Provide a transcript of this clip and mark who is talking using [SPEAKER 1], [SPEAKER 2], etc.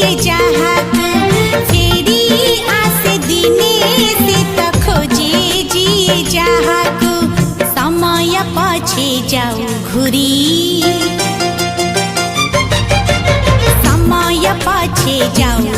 [SPEAKER 1] जिए जाहक फेरी आसे दिने से त खोजे जिए जाहक समय पछे जाऊ घुरी समय पछे जाऊ